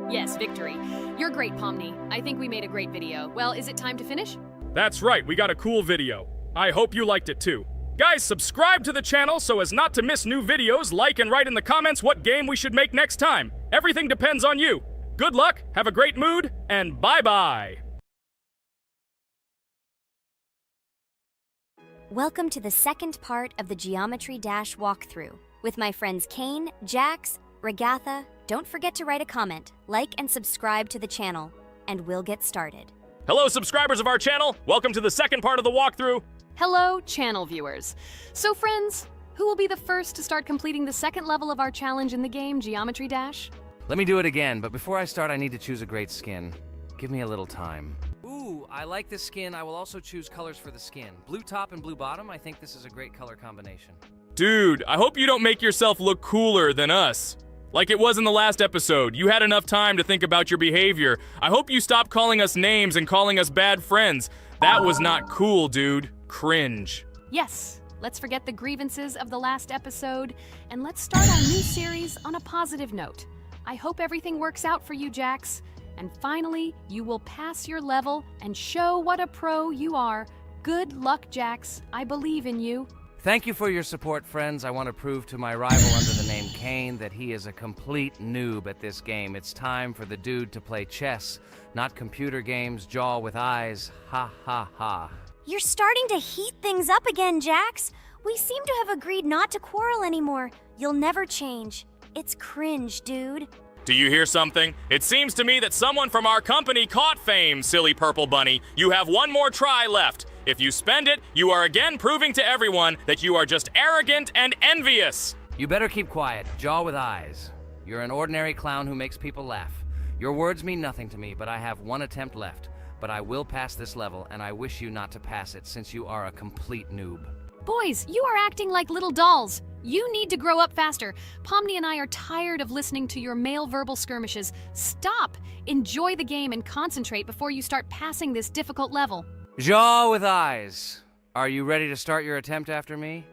Yes, victory. You're great, Pomni. I think we made a great video. Well, is it time to finish? That's right, we got a cool video. I hope you liked it too. Guys, subscribe to the channel so as not to miss new videos, like and write in the comments what game we should make next time. Everything depends on you. Good luck, have a great mood, and bye-bye. Welcome to the second part of the Geometry Dash walkthrough. With my friends Kane, Jax, Ragatha, don't forget to write a comment, like and subscribe to the channel, and we'll get started. Hello, subscribers of our channel. Welcome to the second part of the walkthrough. Hello, channel viewers. So friends, who will be the first to start completing the second level of our challenge in the game, Geometry Dash? Let me do it again, but before I start, I need to choose a great skin. Give me a little time. Ooh, I like this skin. I will also choose colors for the skin. Blue top and blue bottom. I think this is a great color combination. Dude, I hope you don't make yourself look cooler than us. Like it was in the last episode. You had enough time to think about your behavior. I hope you stop calling us names and calling us bad friends. That was not cool, dude. Cringe. Yes, let's forget the grievances of the last episode, and let's start our new series on a positive note. I hope everything works out for you, Jax. And finally, you will pass your level and show what a pro you are. Good luck, Jax. I believe in you. Thank you for your support, friends. I want to prove to my rival under the name Kane that he is a complete noob at this game. It's time for the dude to play chess, not computer games, jaw with eyes. Ha ha ha. You're starting to heat things up again, Jax. We seem to have agreed not to quarrel anymore. You'll never change. It's cringe, dude. Do you hear something? It seems to me that someone from our company caught fame, silly purple bunny. You have one more try left. If you spend it, you are again proving to everyone that you are just arrogant and envious. You better keep quiet, jaw with eyes. You're an ordinary clown who makes people laugh. Your words mean nothing to me, but I have one attempt left. But I will pass this level, and I wish you not to pass it since you are a complete noob. Boys, you are acting like little dolls. You need to grow up faster. Pomni and I are tired of listening to your male verbal skirmishes. Stop! Enjoy the game and concentrate before you start passing this difficult level. Jaw with eyes. Are you ready to start your attempt after me?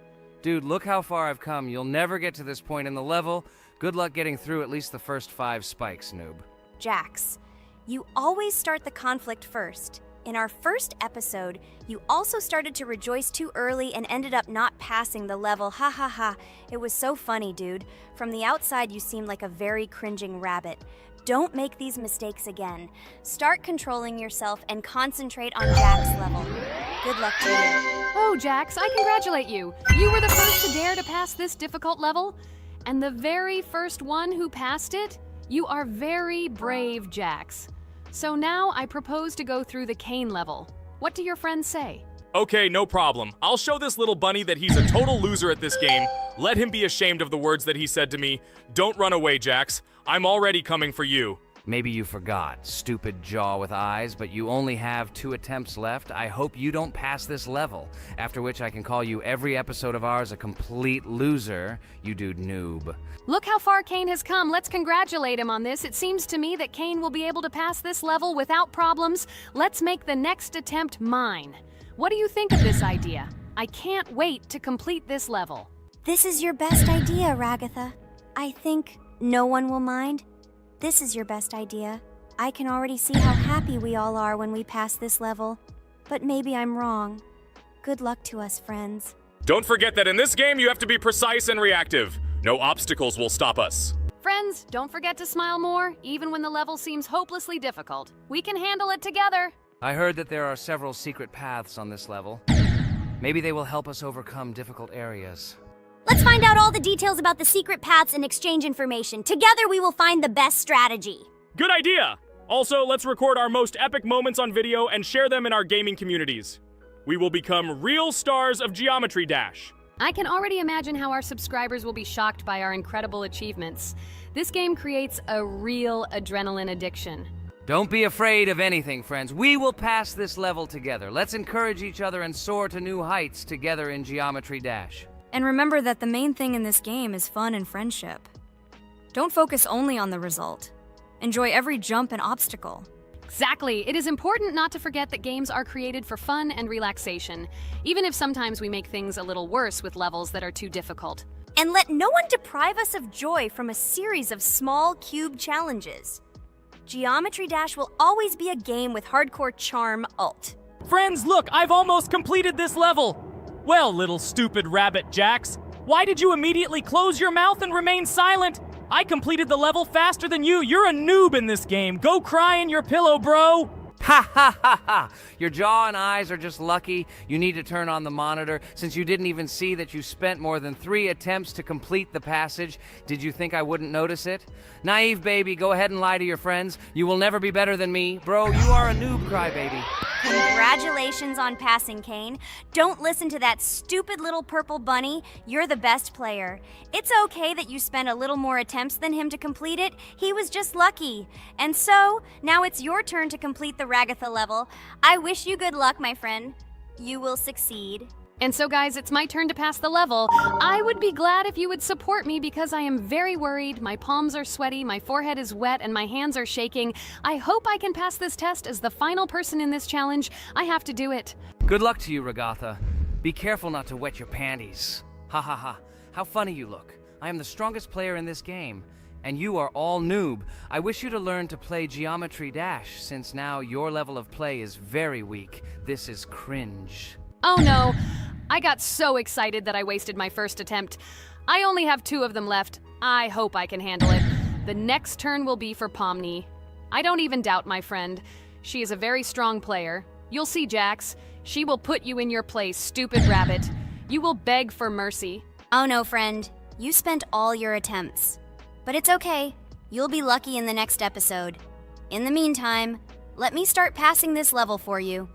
Dude, look how far I've come. You'll never get to this point in the level. Good luck getting through at least the first 5 spikes, noob. Jax, you always start the conflict first. In our first episode, you also started to rejoice too early and ended up not passing the level. Ha ha ha. It was so funny, dude. From the outside, you seemed like a very cringing rabbit. Don't make these mistakes again. Start controlling yourself and concentrate on Jax's level. Good luck to you. Oh, Jax, I congratulate you. You were the first to dare to pass this difficult level, and the very first one who passed it. You are very brave, Jax. So now I propose to go through the Kane level. What do your friends say? Okay, no problem. I'll show this little bunny that he's a total loser at this game. Let him be ashamed of the words that he said to me. Don't run away, Jax. I'm already coming for you. Maybe you forgot, stupid jaw with eyes, but you only have 2 attempts left. I hope you don't pass this level, after which I can call you every episode of ours a complete loser, you dude noob. Look how far Kane has come. Let's congratulate him on this. It seems to me that Kane will be able to pass this level without problems. Let's make the next attempt mine. What do you think of this idea? I can't wait to complete this level. This is your best idea, Ragatha. I think no one will mind. This is your best idea. I can already see how happy we all are when we pass this level. But maybe I'm wrong. Good luck to us, friends. Don't forget that in this game you have to be precise and reactive. No obstacles will stop us. Friends, don't forget to smile more, even when the level seems hopelessly difficult. We can handle it together. I heard that there are several secret paths on this level. Maybe they will help us overcome difficult areas. Let's find out all the details about the secret paths and exchange information. Together we will find the best strategy. Good idea! Also, let's record our most epic moments on video and share them in our gaming communities. We will become real stars of Geometry Dash. I can already imagine how our subscribers will be shocked by our incredible achievements. This game creates a real adrenaline addiction. Don't be afraid of anything, friends. We will pass this level together. Let's encourage each other and soar to new heights together in Geometry Dash. And remember that the main thing in this game is fun and friendship. Don't focus only on the result. Enjoy every jump and obstacle. Exactly. It is important not to forget that games are created for fun and relaxation, even if sometimes we make things a little worse with levels that are too difficult. And let no one deprive us of joy from a series of small cube challenges. Geometry Dash will always be a game with hardcore charm ult. Friends, look, I've almost completed this level. Well, little stupid rabbit Jax, why did you immediately close your mouth and remain silent? I completed the level faster than you. You're a noob in this game. Go cry in your pillow, bro. Ha ha ha ha! Your jaw and eyes are just lucky. You need to turn on the monitor since you didn't even see that you spent more than 3 attempts to complete the passage. Did you think I wouldn't notice it? Naive baby, go ahead and lie to your friends. You will never be better than me. Bro, you are a noob crybaby. Congratulations on passing, Kane. Don't listen to that stupid little purple bunny. You're the best player. It's okay that you spent a little more attempts than him to complete it. He was just lucky. And so, now it's your turn to complete the Ragatha level. I wish you good luck, my friend. You will succeed. And so, guys, it's my turn to pass the level. I would be glad if you would support me because I am very worried. My palms are sweaty, my forehead is wet, and my hands are shaking. I hope I can pass this test as the final person in this challenge. I have to do it. Good luck to you, Ragatha. Be careful not to wet your panties. Ha ha ha. How funny you look. I am the strongest player in this game. And you are all noob. I wish you to learn to play Geometry Dash, since now your level of play is very weak. This is cringe. Oh no, I got so excited that I wasted my first attempt. I only have 2 of them left. I hope I can handle it. The next turn will be for Pomni. I don't even doubt my friend. She is a very strong player. You'll see, Jax. She will put you in your place, stupid rabbit. You will beg for mercy. Oh no, friend. You spent all your attempts. But it's okay. You'll be lucky in the next episode. In the meantime, let me start passing this level for you.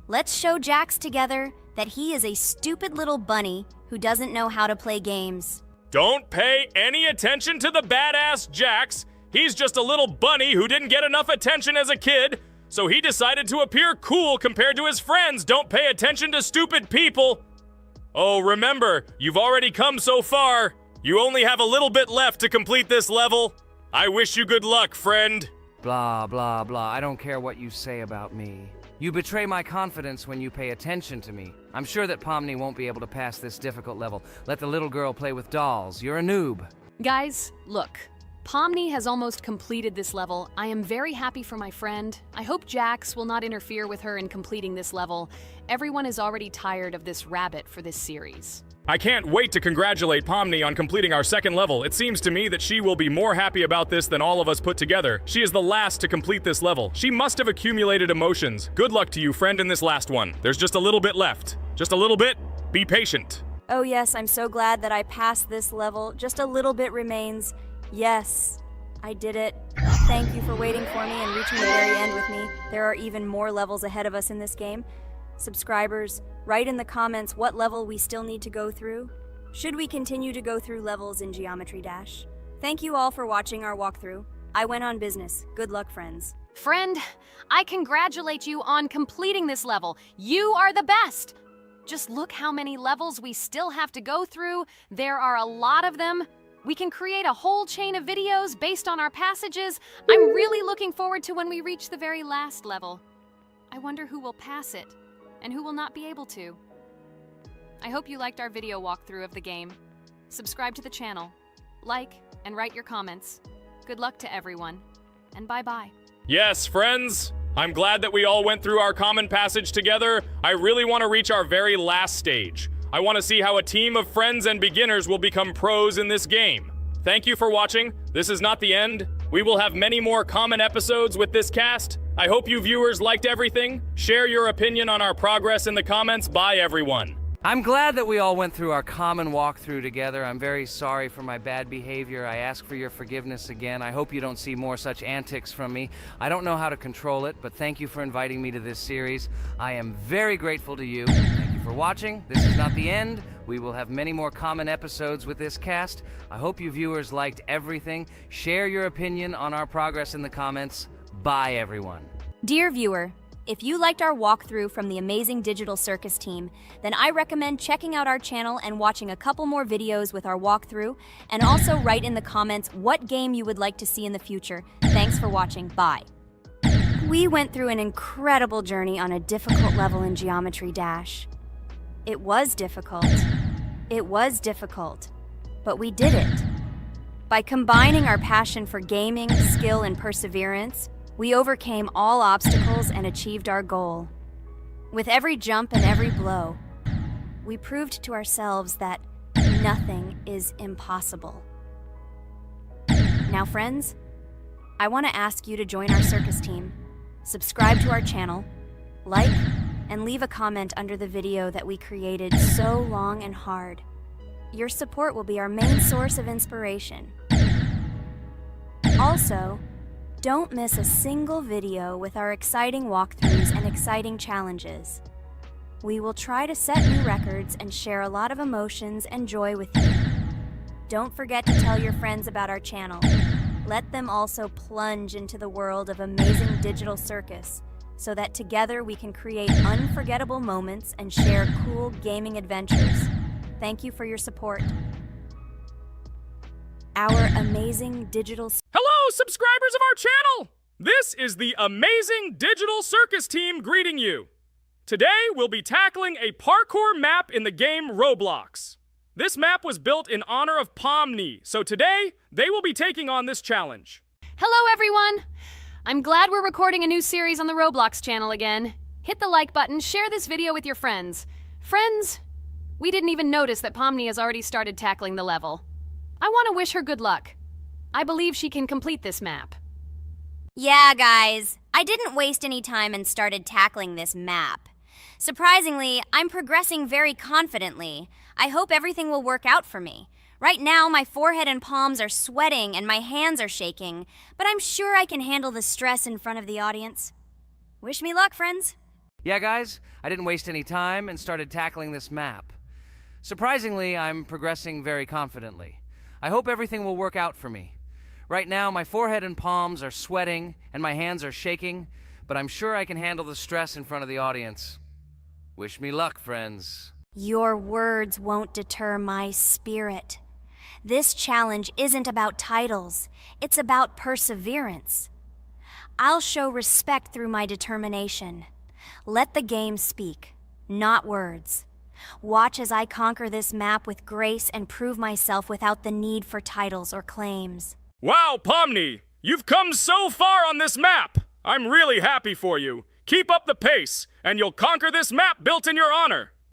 Let's show Jax together that he is a stupid little bunny who doesn't know how to play games. Don't pay any attention to the badass Jax. He's just a little bunny who didn't get enough attention as a kid, so he decided to appear cool compared to his friends. Don't pay attention to stupid people. Oh, remember, you've already come so far. You only have a little bit left to complete this level. I wish you good luck, friend. Blah, blah, blah. I don't care what you say about me. You betray my confidence when you pay attention to me. I'm sure that Pomni won't be able to pass this difficult level. Let the little girl play with dolls. You're a noob. Guys, look. Pomni has almost completed this level. I am very happy for my friend. I hope Jax will not interfere with her in completing this level. Everyone is already tired of this rabbit for this series. I can't wait to congratulate Pomni on completing our 2nd level. It seems to me that she will be more happy about this than all of us put together. She is the last to complete this level. She must have accumulated emotions. Good luck to you, friend, in this last one. There's just a little bit left. Just a little bit. Be patient. Oh yes, I'm so glad that I passed this level. Just a little bit remains. Yes, I did it. Thank you for waiting for me and reaching the very end with me. There are even more levels ahead of us in this game. Subscribers, write in the comments what level we still need to go through. Should we continue to go through levels in Geometry Dash? Thank you all for watching our walkthrough. I went on business. Good luck, friends. Friend, I congratulate you on completing this level. You are the best. Just look how many levels we still have to go through. There are a lot of them. We can create a whole chain of videos based on our passages. I'm really looking forward to when we reach the very last level. I wonder who will pass it and who will not be able to. I hope you liked our video walkthrough of the game. Subscribe to the channel, like, and write your comments. Good luck to everyone, and bye-bye. Yes, friends. I'm glad that we all went through our common passage together. I really want to reach our very last stage. I want to see how a team of friends and beginners will become pros in this game. Thank you for watching. This is not the end. We will have many more common episodes with this cast. I hope you viewers liked everything. Share your opinion on our progress in the comments. Bye, everyone. I'm glad that we all went through our common walkthrough together. I'm very sorry for my bad behavior. I ask for your forgiveness again. I hope you don't see more such antics from me. I don't know how to control it, but thank you for inviting me to this series. I am very grateful to you. Thank you for watching. This is not the end. We will have many more common episodes with this cast. I hope you viewers liked everything. Share your opinion on our progress in the comments. Bye, everyone. Dear viewer, if you liked our walkthrough from the amazing Digital Circus team, then I recommend checking out our channel and watching a couple more videos with our walkthrough, and also write in the comments what game you would like to see in the future. Thanks for watching. Bye. We went through an incredible journey on a difficult level in Geometry Dash. It was difficult. It was difficult. But we did it. By combining our passion for gaming, skill, and perseverance, we overcame all obstacles and achieved our goal. With every jump and every blow, we proved to ourselves that nothing is impossible. Now, friends, I want to ask you to join our circus team. subscribe to our channel, like, and leave a comment under the video that we created so long and hard. Your support will be our main source of inspiration. Also, don't miss a single video with our exciting walkthroughs and exciting challenges. We will try to set new records and share a lot of emotions and joy with you. Don't forget to tell your friends about our channel. Let them also plunge into the world of amazing digital circus so that together we can create unforgettable moments and share cool gaming adventures. Thank you for your support. Our amazing digital... Hello, subscribers of our channel! This is the Amazing Digital Circus team greeting you. Today, we'll be tackling a parkour map in the game Roblox. This map was built in honor of Pomni, so today, they will be taking on this challenge. Hello, everyone! I'm glad we're recording a new series on the Roblox channel again. Hit the like button, share this video with your friends. Friends, we didn't even notice that Pomni has already started tackling the level. I want to wish her good luck. I believe she can complete this map. Yeah, guys, I didn't waste any time and started tackling this map. Surprisingly, I'm progressing very confidently. I hope everything will work out for me. Right now, my forehead and palms are sweating and my hands are shaking, but I'm sure I can handle the stress in front of the audience. Wish me luck, friends. Yeah, guys, I didn't waste any time and started tackling this map. Surprisingly, I'm progressing very confidently. I hope everything will work out for me. Right now, my forehead and palms are sweating and my hands are shaking, but I'm sure I can handle the stress in front of the audience. Wish me luck, friends. Your words won't deter my spirit. This challenge isn't about titles, it's about perseverance. I'll show respect through my determination. Let the game speak, not words. Watch as I conquer this map with grace and prove myself without the need for titles or claims. Wow, Pomni! You've come so far on this map! I'm really happy for you. Keep up the pace, and you'll conquer this map built in your honor.